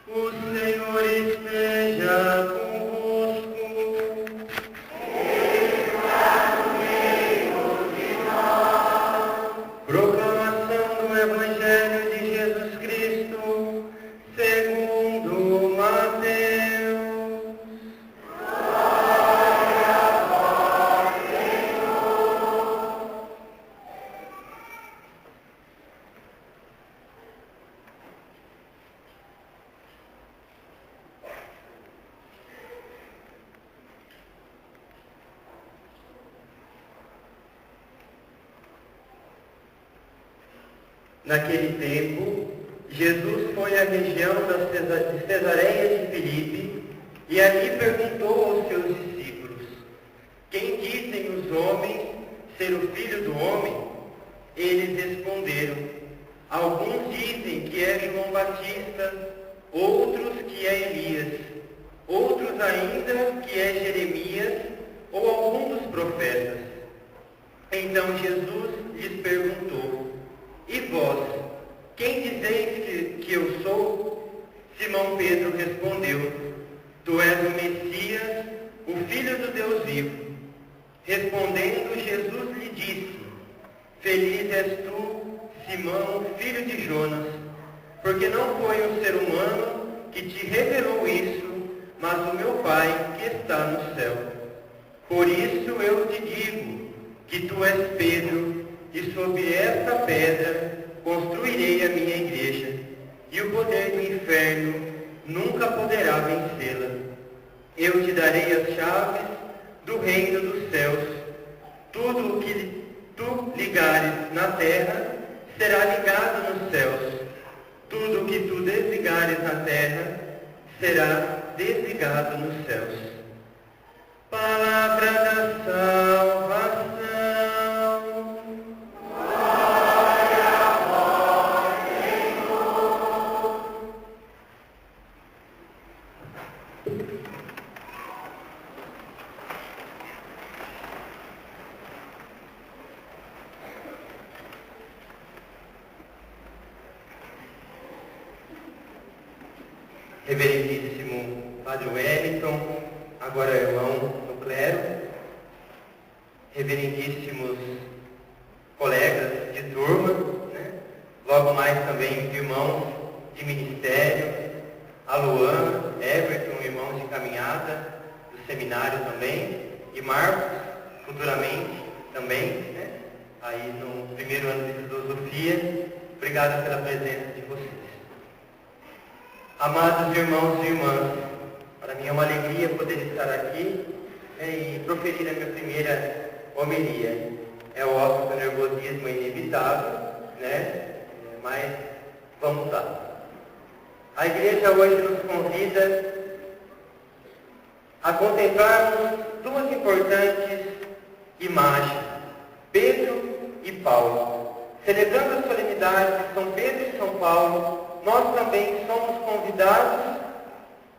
O Senhor esteja convosco. Ele está no meio de nós. Proclamação do Evangelho de Jesus Cristo, segundo Mateus. Glória a vós, Senhor. Naquele tempo, Jesus foi à região de Cesareia de Filipe e ali perguntou aos seus discípulos: quem dizem os homens ser o Filho do Homem? Eles responderam: alguns dizem que é João Batista, outros que é Elias, outros ainda que é Jeremias ou algum dos profetas. Então Jesus lhes perguntou: e vós, quem dizeis que eu sou? Simão Pedro respondeu: tu és o Messias, o Filho do Deus vivo. Respondendo, Jesus lhe disse: feliz és tu, Simão, filho de Jonas, porque não foi um ser humano que te revelou isso, mas o meu Pai que está no céu. Por isso eu te digo que tu és Pedro, e sobre esta pedra construirei a minha igreja, e o poder do inferno nunca poderá vencê-la. Eu te darei as chaves do reino dos céus. Tudo o que tu ligares na terra será ligado nos céus. Tudo o que tu desligares na terra será desligado nos céus. Palavra da salvação. Reverendíssimo Padre Wellington, agora irmão do clero, reverendíssimos colegas de turma, logo mais também irmãos de ministério, a Luana, Everton, irmãos de caminhada, do seminário também, e Marcos, futuramente também, aí no primeiro ano de filosofia. Obrigado pela presença de vocês. Amados irmãos e irmãs, para mim é uma alegria poder estar aqui e proferir a minha primeira homilia. É óbvio que o nervosismo é inevitável, mas vamos lá. A igreja hoje nos convida a contemplarmos duas importantes imagens, Pedro e Paulo. Celebrando a solenidade de São Pedro e São Paulo, nós também somos convidados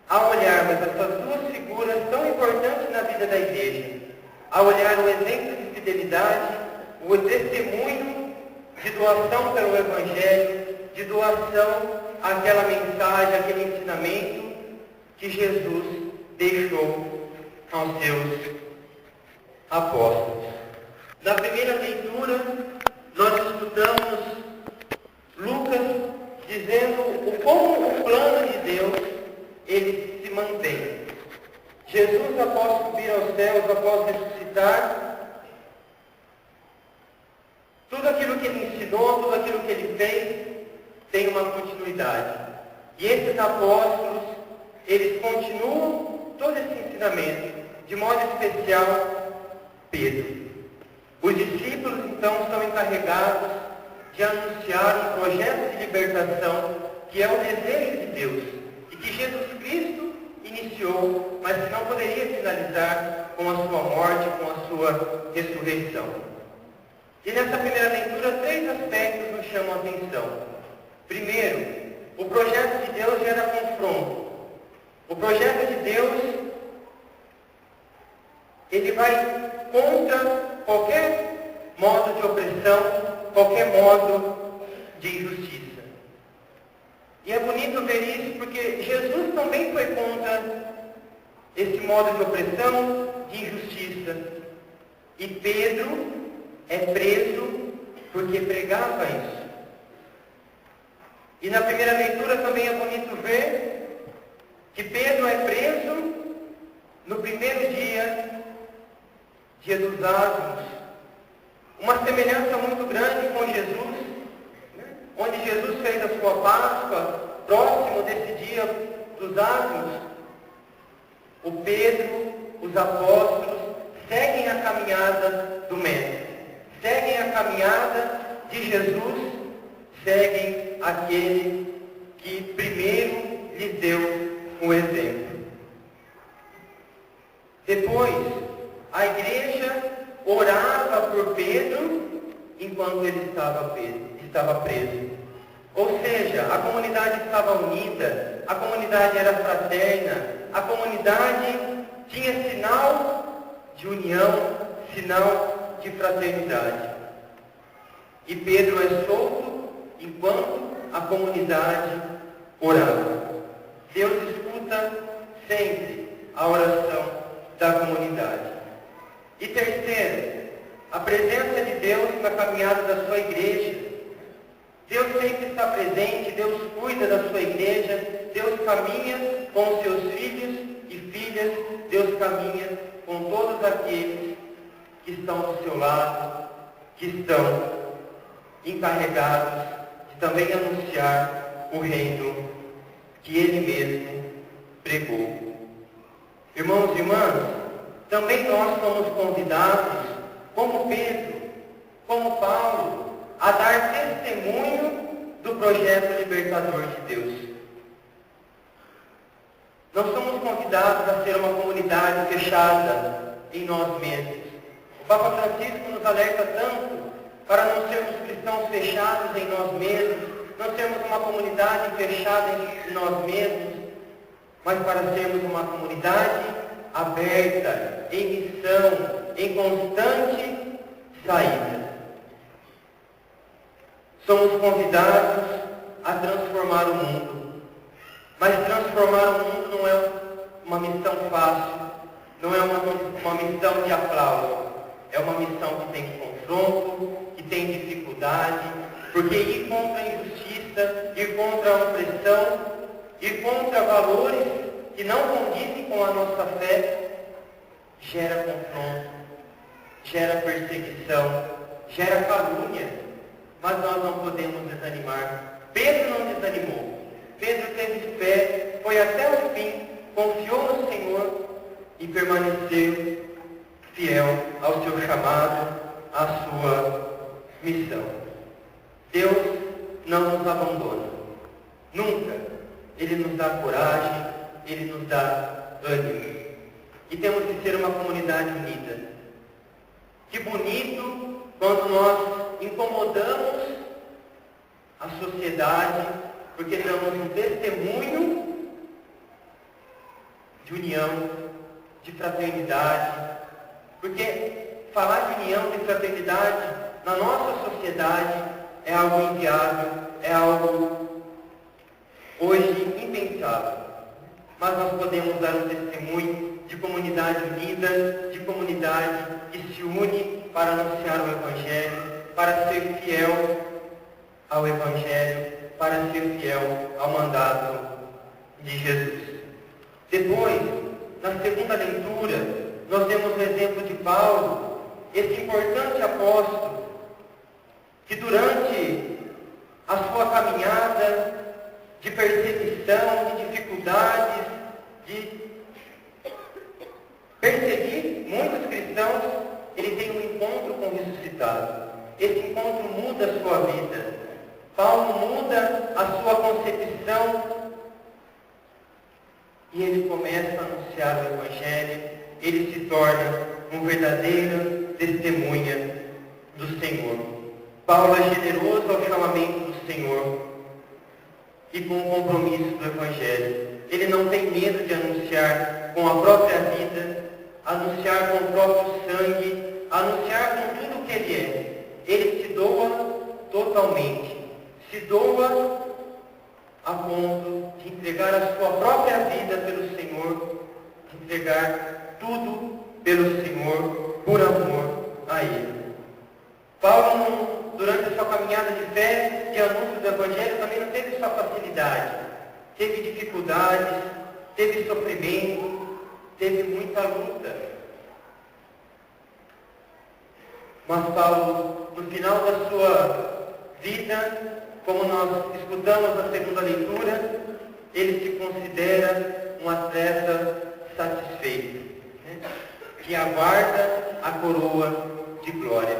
a olharmos essas duas figuras tão importantes na vida da igreja, a olhar o exemplo de fidelidade, o testemunho de doação pelo Evangelho, de doação àquela mensagem, aquele ensinamento que Jesus deixou aos seus apóstolos. Na primeira leitura, nós estudamos Lucas dizendo como o plano de Deus ele se mantém. Jesus, após subir aos céus, após ressuscitar, tudo aquilo que ele ensinou, tudo aquilo que ele fez, tem uma continuidade. E esses apóstolos, eles continuam todo esse ensinamento, de modo especial, Pedro. Os discípulos, então, são encarregados de anunciar um projeto de libertação que é o desejo de Deus e que Jesus Cristo iniciou, mas que não poderia finalizar com a sua morte, com a sua ressurreição. E nessa primeira leitura, 3 aspectos nos chamam a atenção. Primeiro, o projeto de Deus gera confronto. O projeto de Deus, ele vai contra qualquer modo de opressão, qualquer modo de injustiça. E é bonito ver isso porque Jesus também foi contra esse modo de opressão, de injustiça. E Pedro é preso porque pregava isso. E na primeira leitura também é bonito ver que Pedro é preso no primeiro dia dos Ázimos. Uma semelhança muito grande com Jesus, onde Jesus fez a sua Páscoa, próximo desse dia dos Ázimos. O Pedro, os apóstolos, seguem a caminhada do Mestre, seguem a caminhada de Jesus, seguem aquele que primeiro lhes deu o exemplo. Depois, a igreja orava por Pedro enquanto ele estava preso. Ou seja, a comunidade estava unida, a comunidade era fraterna, a comunidade tinha sinal de união, sinal de fraternidade. E Pedro é solto enquanto a comunidade orava. Deus escuta sempre a oração da comunidade. E terceiro, a presença de Deus na caminhada da sua igreja. Deus sempre está presente, Deus cuida da sua igreja, Deus caminha com os seus filhos e filhas, Deus caminha com todos aqueles que estão do seu lado, que estão encarregados de também anunciar o reino que Ele mesmo pregou. Irmãos e irmãs, também nós somos convidados, como Pedro, como Paulo, a dar testemunho do projeto libertador de Deus. Nós somos convidados a ser uma comunidade fechada em nós mesmos. O Papa Francisco nos alerta tanto para não sermos cristãos fechados em nós mesmos, não sermos uma comunidade fechada em nós mesmos, mas para sermos uma comunidade aberta, em missão, em constante saída. Somos convidados a transformar o mundo. Mas transformar o mundo não é uma missão fácil, não é uma missão de aplauso. É uma missão que tem confronto, que tem dificuldade, porque ir contra a injustiça, ir contra a opressão, ir contra valores que não condizem com a nossa fé, gera confronto, gera perseguição, gera calúnia. Mas nós não podemos desanimar. Pedro não desanimou. Pedro teve fé, foi até o fim, confiou no Senhor e permaneceu fiel ao seu chamado, à sua missão. Deus não nos abandona. Nunca. Ele nos dá coragem, Ele nos dá ânimo. E temos que ser uma comunidade unida. Que bonito quando nós incomodamos a sociedade, porque damos um testemunho de união, de fraternidade. Porque falar de união, de fraternidade na nossa sociedade é algo inviável, é algo hoje impensável. Mas nós podemos dar um testemunho de comunidade unida, de comunidade que se une para anunciar o Evangelho, para ser fiel ao Evangelho, para ser fiel ao mandato de Jesus. Depois, na segunda leitura, nós temos o exemplo de Paulo, esse importante apóstolo, que durante a sua caminhada de perseguição, de dificuldades, de perseguir muitos cristãos, ele tem um encontro com o ressuscitado. Esse encontro muda a sua vida. Paulo muda a sua concepção e ele começa a anunciar o Evangelho. Ele se torna um verdadeiro testemunha do Senhor. Paulo é generoso ao chamamento do Senhor e com o compromisso do Evangelho. Ele não tem medo de anunciar com a própria vida, anunciar com o próprio sangue, anunciar com tudo o que ele é. Ele se doa totalmente, se doa a ponto de entregar a sua própria vida pelo Senhor, de entregar tudo pelo Senhor, por amor a Ele. Paulo, durante a sua caminhada de fé e anúncio do Evangelho, também não teve só facilidade. Teve dificuldades, teve sofrimento, teve muita luta. Mas Paulo, no final da sua vida, como nós escutamos na segunda leitura, ele se considera um atleta satisfeito, né? Que aguarda a coroa de glória.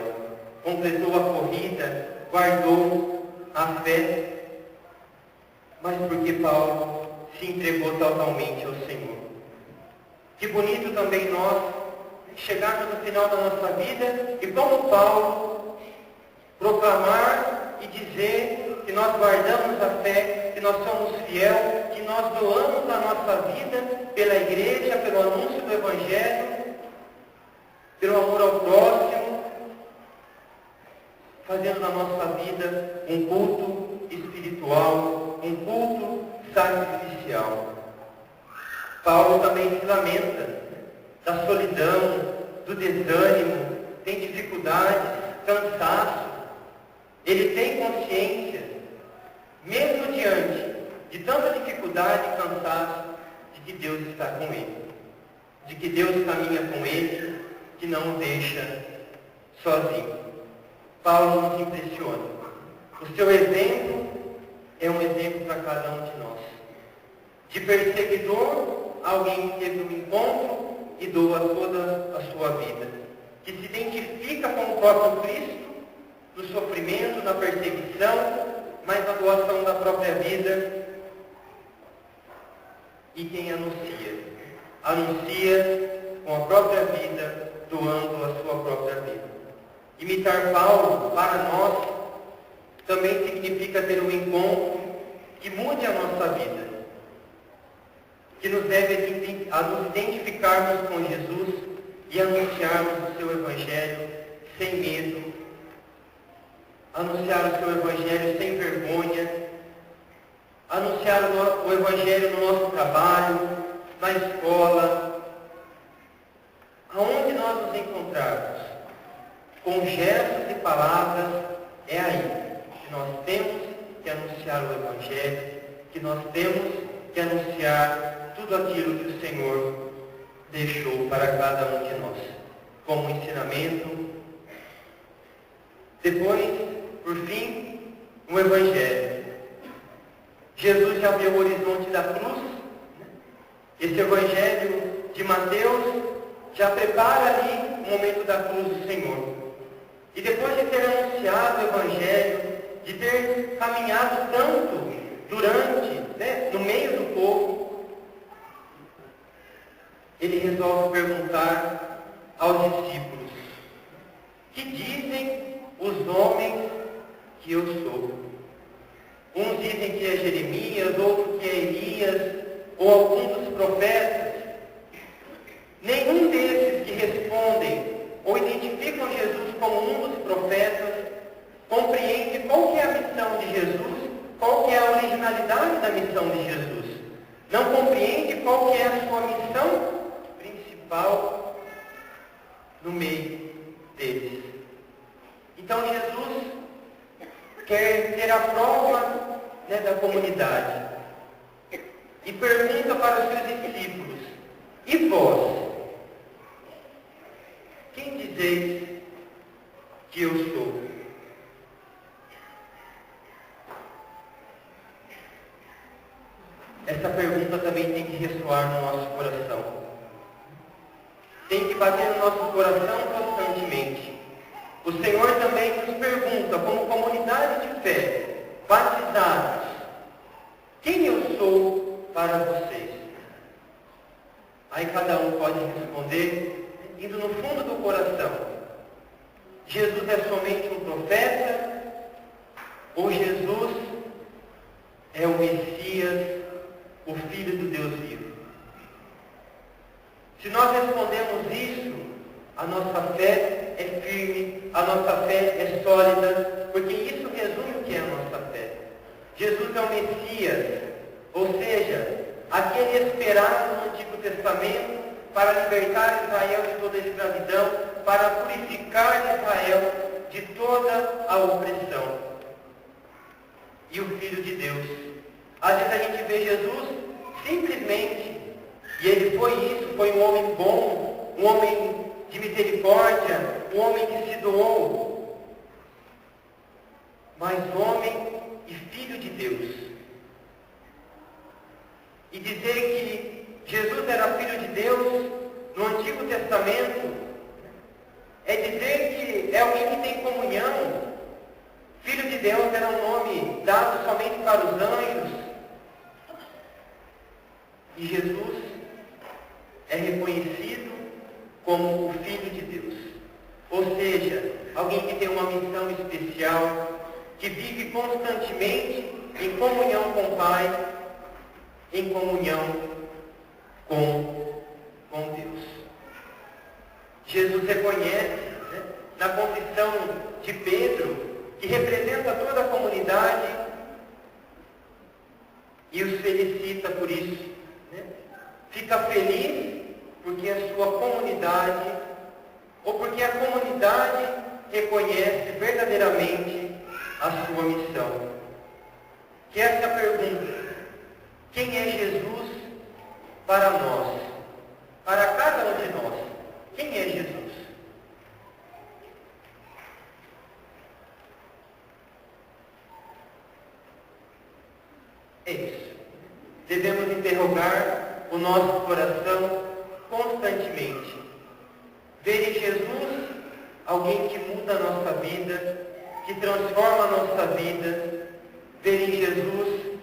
Completou a corrida, guardou a fé, mas porque Paulo se entregou totalmente ao Senhor. Que bonito também nós chegarmos no final da nossa vida e, como Paulo, proclamar e dizer que nós guardamos a fé, que nós somos fiel, que nós doamos a nossa vida pela igreja, pelo anúncio do Evangelho, pelo amor ao próximo, fazendo na nossa vida um culto espiritual, um culto sacrificial. Paulo também se lamenta da solidão, do desânimo, tem dificuldades, cansaço. Ele tem consciência, mesmo diante de tanta dificuldade e cansaço, de que Deus está com ele, de que Deus caminha com ele, que não o deixa sozinho. Paulo nos impressiona. O seu exemplo é um exemplo para cada um de nós. De perseguidor, alguém que teve um encontro e doa toda a sua vida. Que se identifica com o próprio Cristo, no sofrimento, na perseguição, mas na doação da própria vida. E quem anuncia? Anuncia com a própria vida, doando a sua própria vida. Imitar Paulo, para nós, também significa ter um encontro que mude a nossa vida, que nos leve a nos identificarmos com Jesus e anunciarmos o seu Evangelho sem medo, anunciar o seu Evangelho sem vergonha, anunciar o Evangelho no nosso trabalho, na escola, aonde nós nos encontrarmos, com gestos e palavras, é aí que nós temos que anunciar o Evangelho, que nós temos que anunciar tudo aquilo que o Senhor deixou para cada um de nós, como ensinamento. Depois, por fim, o Evangelho. Jesus já viu o horizonte da cruz. Esse Evangelho de Mateus já prepara ali o momento da cruz do Senhor. E depois de ter anunciado o Evangelho, de ter caminhado tanto durante, no meio do povo, ele resolve perguntar aos discípulos: que dizem os homens que eu sou? Uns dizem que é Jeremias, outros que é Elias, ou algum dos profetas. Nenhum desses que respondem ou identificam Jesus como um dos profetas compreende qual que é a missão de Jesus, qual que é a originalidade da missão de Jesus. Não compreende qual que é a sua missão principal no meio deles. Então Jesus quer ter a prova da comunidade e pergunta para os seus discípulos: e vós? Quem dizeis que eu sou? Essa pergunta também tem que ressoar no nosso coração. Tem que bater no nosso coração constantemente. O Senhor também nos pergunta, como comunidade de fé, batizados: quem eu sou para vocês? Aí cada um pode responder, indo no fundo do coração: Jesus é somente um profeta? Ou Jesus é o Messias, o Filho do Deus vivo? Se nós respondemos isso, a nossa fé é firme, a nossa fé é sólida, porque isso resume o que é a nossa fé. Jesus é o Messias, ou seja, aquele esperado no Antigo Testamento para libertar Israel de toda a escravidão, para purificar Israel de toda a opressão. E o Filho de Deus. Às vezes a gente vê Jesus simplesmente, e ele foi isso, foi um homem bom, um homem de misericórdia, um homem que se doou, mas homem e Filho de Deus. E dizer que Jesus era Filho de Deus no Antigo Testamento é dizer que é alguém que tem comunhão. Filho de Deus era um nome dado somente para os anjos. E Jesus é reconhecido como o Filho de Deus. Ou seja, alguém que tem uma missão especial, que vive constantemente em comunhão com o Pai, em comunhão com Deus. Jesus reconhece, na confissão de Pedro, que representa toda a comunidade, e os felicita por isso. Fica feliz porque a sua comunidade, ou porque a comunidade reconhece verdadeiramente a sua missão. Que essa pergunta: quem é Jesus para nós? Para cada um de nós, quem é Jesus? É isso. Devemos interrogar o nosso coração constantemente. Ver em Jesus alguém que muda a nossa vida, que transforma a nossa vida. Ver em Jesus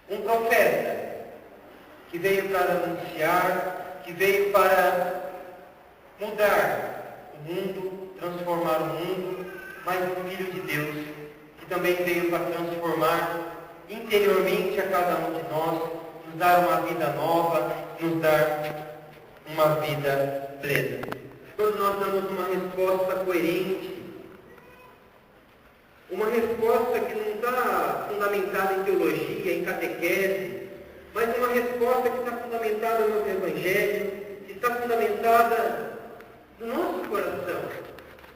um profeta que veio para anunciar, que veio para mudar o mundo, transformar o mundo, mas um Filho de Deus que também veio para transformar interiormente a cada um de nós, nos dar uma vida nova, nos dar uma vida plena. Quando nós damos uma resposta coerente, uma resposta que não está fundamentada em teologia, em catequese, mas uma resposta que está fundamentada no Evangelho, que está fundamentada no nosso coração,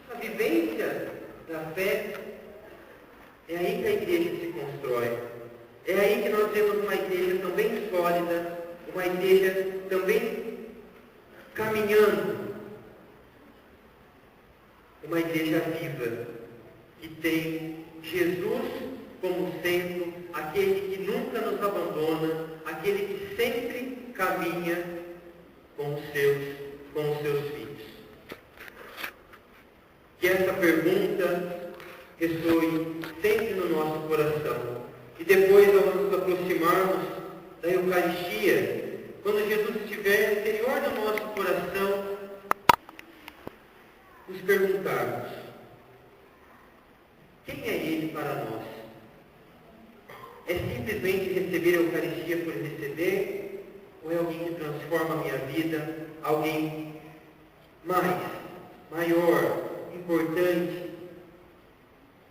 na vivência da fé. É aí que a igreja se constrói. É aí que nós temos uma igreja também sólida, uma igreja também caminhando, uma igreja viva, que tem Jesus como sendo aquele que nunca nos abandona, aquele que sempre caminha com os seus filhos. Que essa pergunta ressoe sempre no nosso coração. E depois, ao nos aproximarmos da Eucaristia, quando Jesus estiver no interior do nosso coração, nos perguntarmos: quem é Ele para nós? É simplesmente receber a Eucaristia por receber? Ou é alguém que transforma a minha vida? Alguém maior, importante,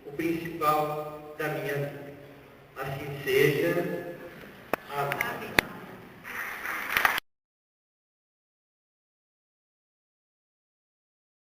o principal da minha vida? Assim seja. Amém.